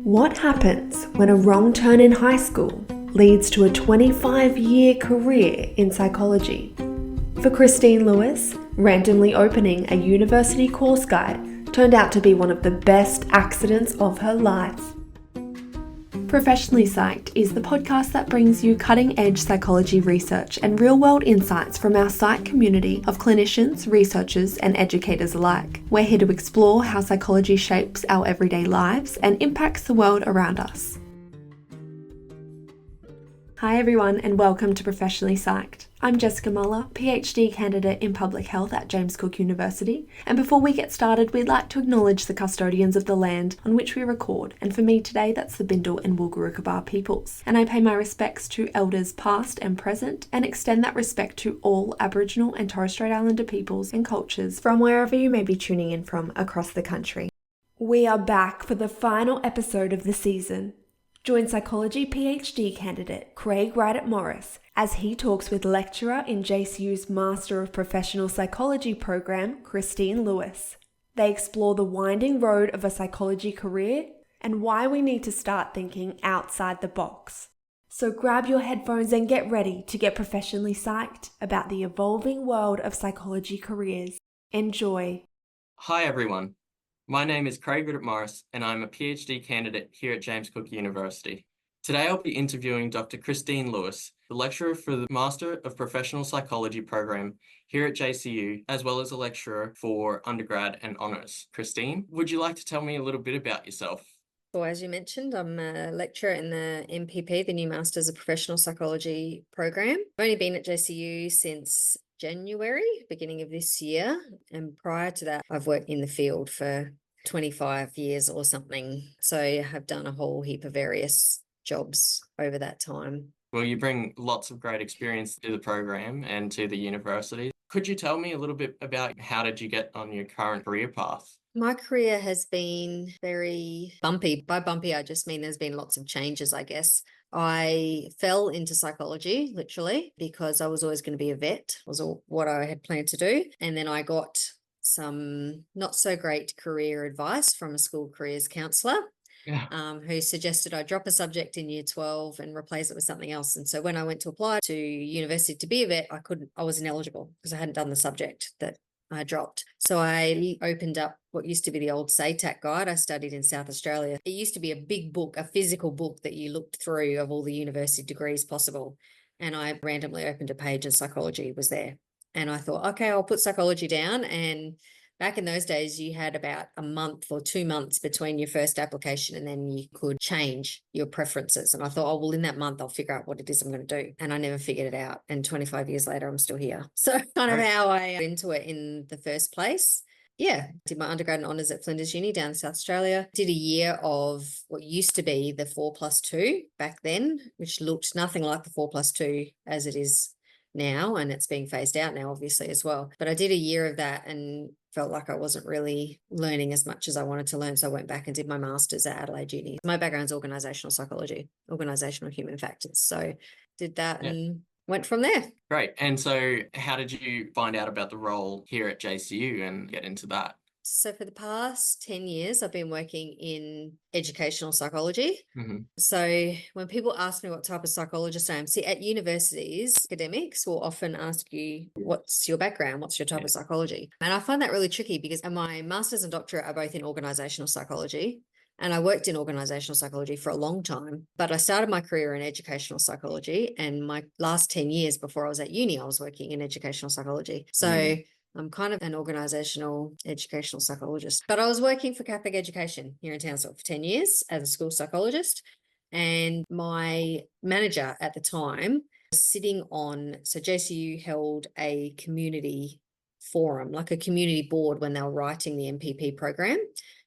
What happens when a wrong turn in high school leads to a 25-year career in psychology? For Christine Lewis, randomly opening a university course guide turned out to be one of the best accidents of her life. Professionally Psyched is the podcast that brings you cutting-edge psychology research and real-world insights from our psych community of clinicians, researchers, and educators alike. We're here to explore how psychology shapes our everyday lives and impacts the world around us. Hi everyone, and welcome to Professionally Psyched. I'm Jessica Muller, PhD candidate in Public Health at James Cook University, and before we get started, we'd like to acknowledge the custodians of the land on which we record, and for me today that's the Bindal and Wulgurukaba peoples. And I pay my respects to elders past and present, and extend that respect to all Aboriginal and Torres Strait Islander peoples and cultures from wherever you may be tuning in from across the country. We are back for the final episode of the season. Join psychology PhD candidate Craig Ridep-Morris as he talks with lecturer in JCU's Master of Professional Psychology program, Christine Lewis. They explore the winding road of a psychology career and why we need to start thinking outside the box. So grab your headphones and get ready to get professionally psyched about the evolving world of psychology careers. Enjoy. Hi everyone. My name is Craig Ridep-Morris and I'm a PhD candidate here at James Cook University. Today I'll be interviewing Dr. Christine Lewis, the lecturer for the Master of Professional Psychology program here at JCU, as well as a lecturer for undergrad and honours. Christine, would you like to tell me a little bit about yourself? So as you mentioned, I'm a lecturer in the MPP, the new Masters of Professional Psychology program. I've only been at JCU since January, beginning of this year. And prior to that, I've worked in the field for 25 years or something. So I have done a whole heap of various jobs over that time. Well, you bring lots of great experience to the program and to the university. Could you tell me a little bit about how did you get on your current career path? My career has been very bumpy. By bumpy, I just mean there's been lots of changes, I guess. I fell into psychology, literally, because I was always going to be a vet, was what I had planned to do. And then I got some not so great career advice from a school careers counsellor. Who suggested I drop a subject in year 12 and replace it with something else. And so when I went to apply to university to be a vet, I was ineligible because I hadn't done the subject that I dropped. So I opened up what used to be the old SATAC guide. I studied in South Australia. It used to be a big book, a physical book that you looked through of all the university degrees possible. And I randomly opened a page and psychology was there. And I thought, okay, I'll put psychology down. And back in those days, you had about a month or 2 months between your first application and then you could change your preferences. And I thought, oh, well, in that month, I'll figure out what it is I'm going to do. And I never figured it out. And 25 years later, I'm still here. So kind of how I got into it in the first place. Yeah, did my undergrad and honours at Flinders Uni down in South Australia. Did a year of what used to be the 4+2 back then, which looked nothing like the 4+2 as it is now, and it's being phased out now obviously as well. But I did a year of that and felt like I wasn't really learning as much as I wanted to learn, so I went back and did my master's at Adelaide Uni. My background's organisational psychology, organisational human factors, so did that and went from there. Great. And so how did you find out about the role here at JCU and get into that? So for the past 10 years, I've been working in educational psychology. Mm-hmm. So when people ask me what type of psychologist I am, see, at universities, academics will often ask you, what's your background? What's your type of psychology? And I find that really tricky because my master's and doctorate are both in organisational psychology. And I worked in organisational psychology for a long time, but I started my career in educational psychology. And my last 10 years before I was at uni, I was working in educational psychology. So I'm kind of an organisational educational psychologist, but I was working for Catholic Education here in Townsville for 10 years as a school psychologist. And my manager at the time was sitting on, so JCU held a community forum, like a community board when they were writing the MPP program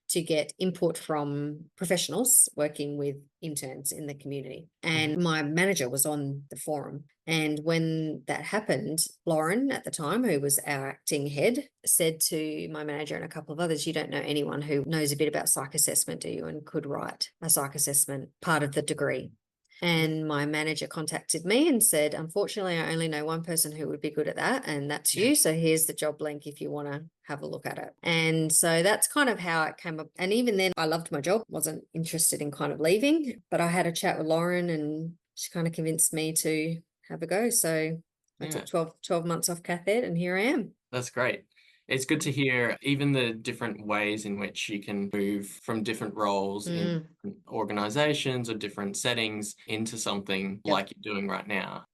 to get input from professionals working with interns in the community. And my manager was on the forum. And when that happened, Lauren at the time, who was our acting head, said to my manager and a couple of others, you don't know anyone who knows a bit about psych assessment, do you? And could write a psych assessment part of the degree. And my manager contacted me and said, unfortunately, I only know one person who would be good at that, and that's you. So here's the job link if you want to have a look at it. And so that's kind of how it came up. And even then, I loved my job, wasn't interested in kind of leaving, but I had a chat with Lauren and she kind of convinced me to have a go. So I took 12 months off cath ed and here I am. That's great. It's good to hear even the different ways in which you can move from different roles in organizations or different settings into something like you're doing right now.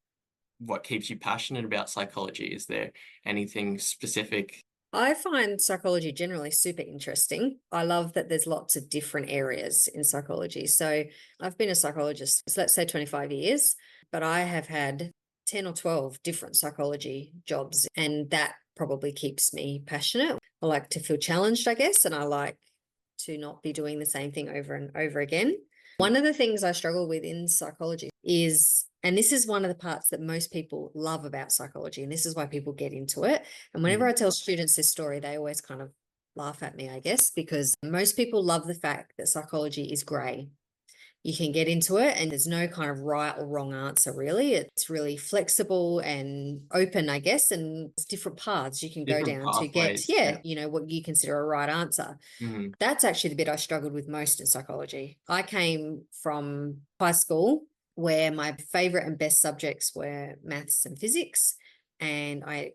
What keeps you passionate about psychology? Is there anything specific? I find psychology generally super interesting. I love that there's lots of different areas in psychology. So I've been a psychologist, so let's say 25 years, but I have had 10 or 12 different psychology jobs, and that probably keeps me passionate. I like to feel challenged, I guess, and I like to not be doing the same thing over and over again. One of the things I struggle with in psychology is, and this is one of the parts that most people love about psychology, and this is why people get into it. And whenever I tell students this story, they always kind of laugh at me, I guess, because most people love the fact that psychology is grey. You can get into it and there's no kind of right or wrong answer, really. It's really flexible and open, I guess, and it's different paths you can go down to get, what you consider a right answer. That's actually the bit I struggled with most in psychology. I came from high school where my favorite and best subjects were maths and physics. And I,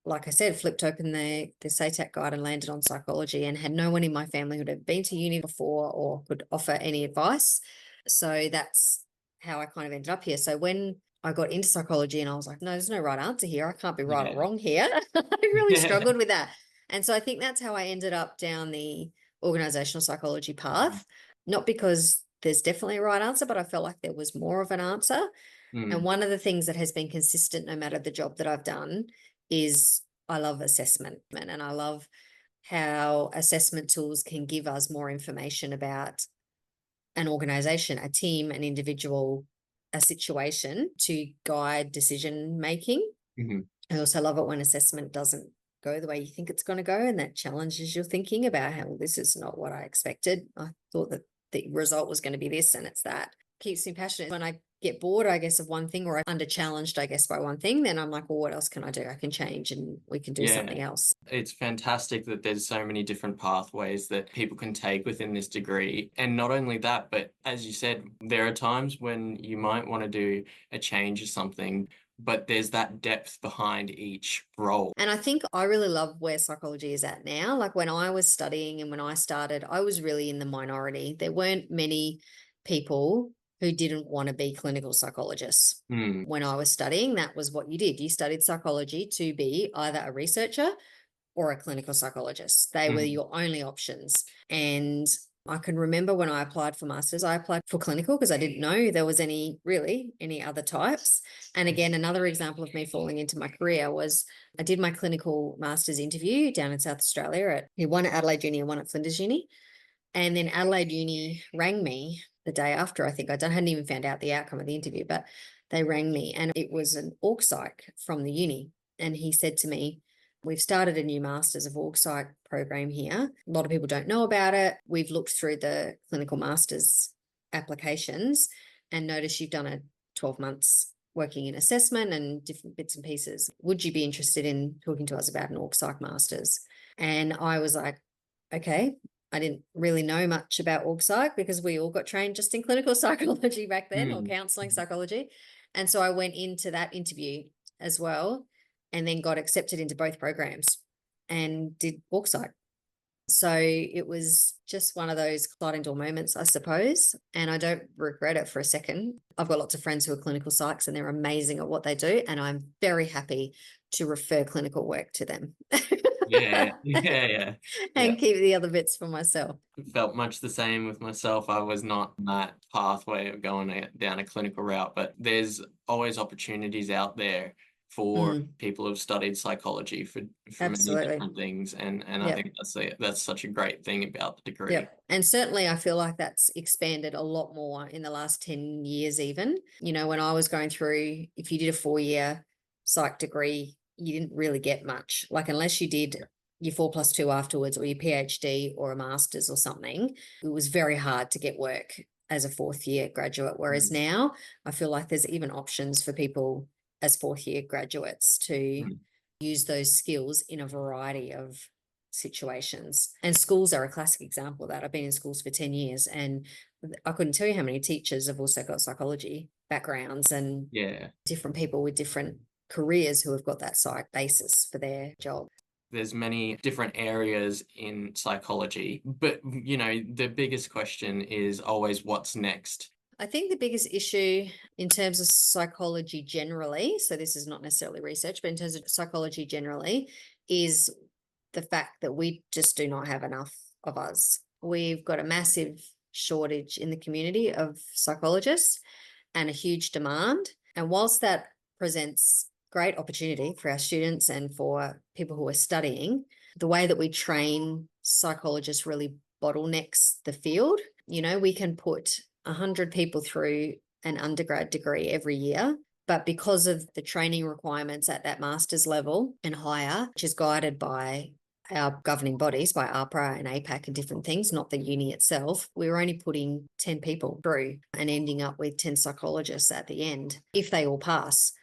like I said, flipped open the SATAC guide and landed on psychology, and had no one in my family who'd have been to uni before or could offer any advice. So that's how I kind of ended up here. So when I got into psychology and I was like, no, there's no right answer here. I can't be right or wrong here. I really struggled with that. And so I think that's how I ended up down the organisational psychology path, not because there's definitely a right answer, but I felt like there was more of an answer. And one of the things that has been consistent no matter the job that I've done is I love assessment, and I love how assessment tools can give us more information about an organisation, a team, an individual, a situation to guide decision making. I also love it when assessment doesn't go the way you think it's going to go, and that challenges your thinking about how, well, this is not what I expected. I thought that the result was going to be this, and it's that. Keeps me passionate. When I get bored, I guess, of one thing, or I'm under challenged, I guess, by one thing, then I'm like, well, what else can I do? I can change and we can do something else. It's fantastic that there's so many different pathways that people can take within this degree. And not only that, but as you said, there are times when you might want to do a change or something, but there's that depth behind each role. And I think I really love where psychology is at now. Like when I was studying and when I started, I was really in the minority. There weren't many people who didn't want to be clinical psychologists. When I was studying, that was what you did. You studied psychology to be either a researcher or a clinical psychologist. They were your only options. And I can remember when I applied for masters, I applied for clinical because I didn't know there was any other types. And again, another example of me falling into my career was I did my clinical masters interview down in South Australia one at Adelaide Uni and one at Flinders Uni. And then Adelaide Uni rang me the day after. I think I hadn't even found out the outcome of the interview, but they rang me, and it was an org psych from the uni. And he said to me, we've started a new Masters of Org Psych program here. A lot of people don't know about it. We've looked through the clinical masters applications and noticed you've done a 12 months working in assessment and different bits and pieces. Would you be interested in talking to us about an Org Psych Masters? And I was like, okay. I didn't really know much about org psych because we all got trained just in clinical psychology back then, or counselling psychology. And so I went into that interview as well, and then got accepted into both programs and did org psych. So it was just one of those sliding door moments, I suppose, and I don't regret it for a second. I've got lots of friends who are clinical psychs and they're amazing at what they do, and I'm very happy to refer clinical work to them. And keep the other bits for myself. Felt much the same with myself. I was not on that pathway of going down a clinical route, but there's always opportunities out there for people who've studied psychology for many different things, and I think that's such a great thing about the degree. And certainly I feel like that's expanded a lot more in the last 10 years even. You know, when I was going through, if you did a 4-year psych degree, you didn't really get much. Like unless you did your 4+2 afterwards, or your PhD or a master's or something, it was very hard to get work as a fourth year graduate. Whereas now I feel like there's even options for people as fourth year graduates to use those skills in a variety of situations. And schools are a classic example of that. I've been in schools for 10 years and I couldn't tell you how many teachers have also got psychology backgrounds and different people with different careers who have got that psych basis for their job. There's many different areas in psychology, but the biggest question is always what's next. I think the biggest issue in terms of psychology generally, so this is not necessarily research, but in terms of psychology generally, is the fact that we just do not have enough of us. We've got a massive shortage in the community of psychologists and a huge demand. And whilst that presents great opportunity for our students and for people who are studying, the way that we train psychologists really bottlenecks the field. We can put 100 people through an undergrad degree every year, but because of the training requirements at that master's level and higher, which is guided by our governing bodies, by APRA and APAC and different things, not the uni itself, we were only putting 10 people through and ending up with 10 psychologists at the end, if they all pass.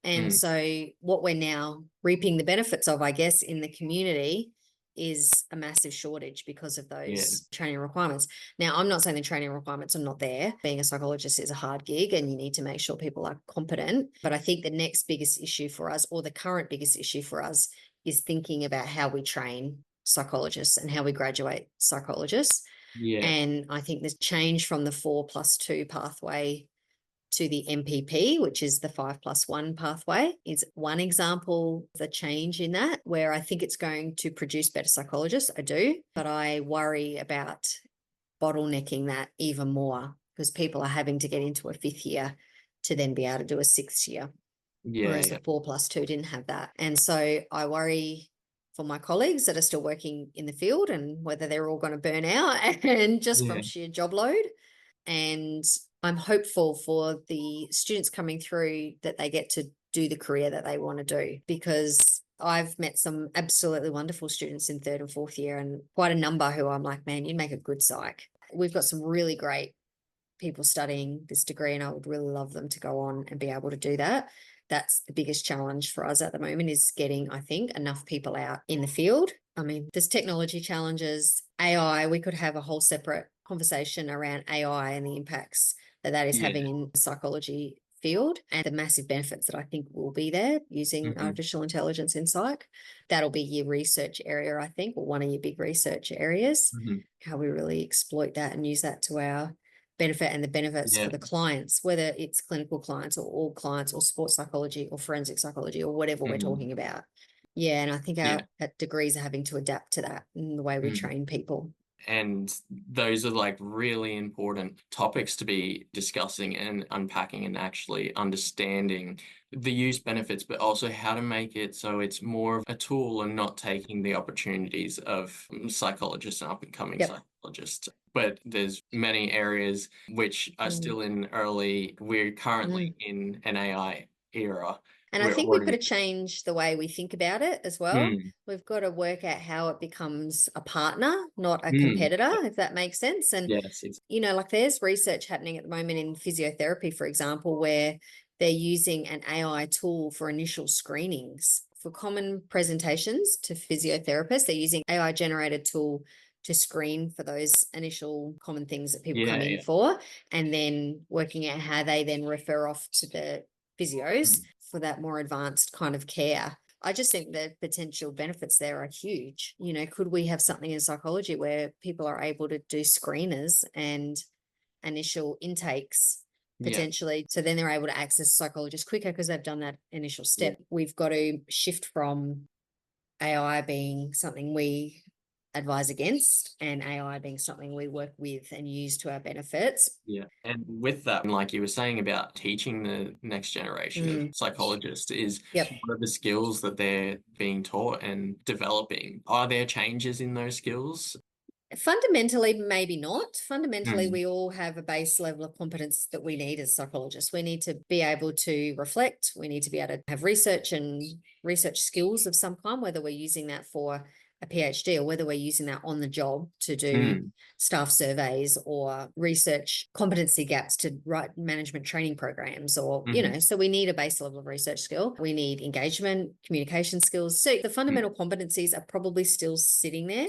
And so what we're now reaping the benefits of, I guess, in the community is a massive shortage because of those training requirements. Now, I'm not saying the training requirements are not there. Being a psychologist is a hard gig and you need to make sure people are competent. But I think the next biggest issue for us, or the current biggest issue for us, is thinking about how we train psychologists and how we graduate psychologists. And I think the change from the 4+2 pathway to the MPP, which is the 5+1 pathway, is one example of the change in that, where I think it's going to produce better psychologists. I do, but I worry about bottlenecking that even more because people are having to get into a fifth year to then be able to do a sixth year. Whereas the 4+2 didn't have that. And so I worry for my colleagues that are still working in the field and whether they're all going to burn out and just from sheer job load. And I'm hopeful for the students coming through that they get to do the career that they want to do, because I've met some absolutely wonderful students in third and fourth year and quite a number who I'm like, man, you'd make a good psych. We've got some really great people studying this degree and I would really love them to go on and be able to do that. That's the biggest challenge for us at the moment, is getting, I think, enough people out in the field. I mean, there's technology challenges, AI. We could have a whole separate conversation around AI and the impacts that is having in the psychology field and the massive benefits that I think will be there using artificial intelligence in psych. That'll be your research area, I think, or one of your big research areas, how we really exploit that and use that to our benefit and the benefits for the clients, whether it's clinical clients or all clients or sports psychology or forensic psychology or whatever we're talking about. And I think our degrees are having to adapt to that in the way we train people. And those are like really important topics to be discussing and unpacking and actually understanding the use benefits, but also how to make it so it's more of a tool and not taking the opportunities of psychologists and up and coming psychologists. But there's many areas which are still in early, we're currently in an AI era. And I think we've got to change the way we think about it as well. We've got to work out how it becomes a partner, not a competitor, if that makes sense. And, like there's research happening at the moment in physiotherapy, for example, where they're using an AI tool for initial screenings. For common presentations to physiotherapists, they're using AI-generated tool to screen for those initial common things that people come in for, and then working out how they then refer off to the physios for that more advanced kind of care. I just think the potential benefits there are huge. Could we have something in psychology where people are able to do screeners and initial intakes potentially, so then they're able to access psychologists quicker because they've done that initial step. We've got to shift from AI being something we advise against and AI being something we work with and use to our benefits. And with that, like you were saying about teaching the next generation of psychologists, is what are the skills that they're being taught and developing? Are there changes in those skills? Fundamentally, maybe not. Fundamentally, we all have a base level of competence that we need as psychologists. We need to be able to reflect. We need to be able to have research and research skills of some kind, whether we're using that for a PhD, or whether we're using that on the job to do Mm. staff surveys or research competency gaps to write management training programs, or, so we need a base level of research skill. We need engagement, communication skills. So the fundamental competencies are probably still sitting there.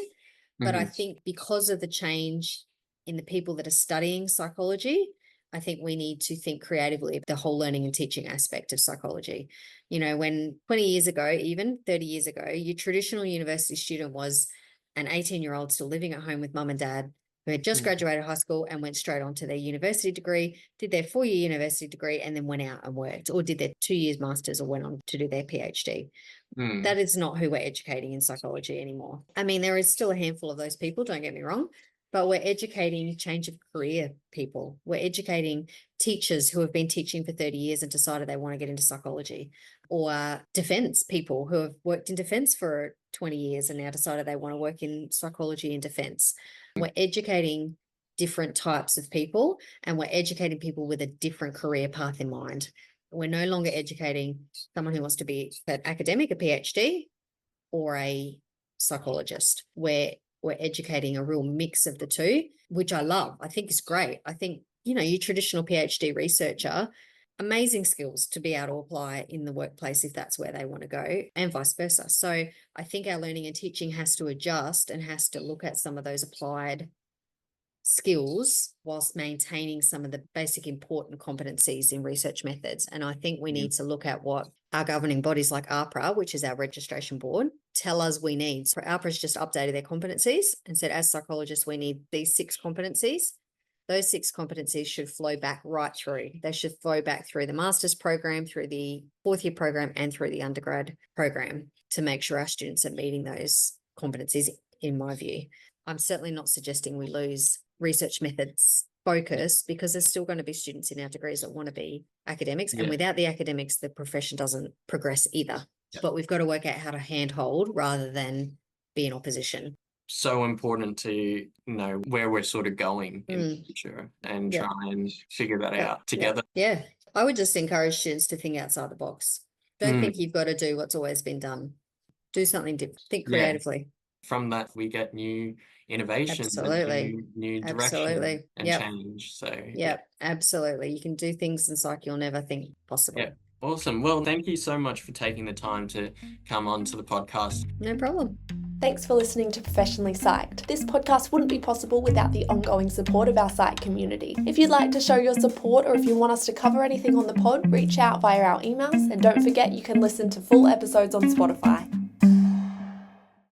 But I think because of the change in the people that are studying psychology, I think we need to think creatively of the whole learning and teaching aspect of psychology. When 20 years ago, even 30 years ago, your traditional university student was an 18-year-old still living at home with mum and dad who had just graduated high school and went straight on to their university degree, did their 4-year university degree, and then went out and worked, or did their 2 years master's or went on to do their PhD. That is not who we're educating in psychology anymore. I mean, there is still a handful of those people, don't get me wrong, but we're educating change of career people. We're educating teachers who have been teaching for 30 years and decided they want to get into psychology, or defense people who have worked in defense for 20 years and now decided they want to work in psychology and defense. We're educating different types of people, and we're educating people with a different career path in mind. We're no longer educating someone who wants to be an academic, a PhD, or a psychologist. We're educating a real mix of the two, which I love. I think is great. I think, your traditional PhD researcher, amazing skills to be able to apply in the workplace if that's where they want to go, and vice versa. So I think our learning and teaching has to adjust and has to look at some of those applied skills whilst maintaining some of the basic important competencies in research methods. And I think we need to look at what our governing bodies like AHPRA, which is our registration board, tell us we need. So AHPRA's just updated their competencies and said, as psychologists, we need these 6 competencies. Those 6 competencies should flow back right through. They should flow back through the master's program, through the 4th year program, and through the undergrad program to make sure our students are meeting those competencies, in my view. I'm certainly not suggesting we lose research methods focus, because there's still going to be students in our degrees that want to be academics. And without the academics, the profession doesn't progress either. But we've got to work out how to handhold rather than be in opposition. So important to know where we're sort of going in the future and try and figure that out together. Yeah. I would just encourage students to think outside the box. Don't think you've got to do what's always been done. Do something different. Think creatively. From that, we get new innovations, new direction and change. So absolutely. You can do things in psych you'll never think possible. Yeah. Awesome. Well, thank you so much for taking the time to come on to the podcast. No problem. Thanks for listening to Professionally Psyched. This podcast wouldn't be possible without the ongoing support of our psych community. If you'd like to show your support, or if you want us to cover anything on the pod, reach out via our emails, and don't forget you can listen to full episodes on Spotify.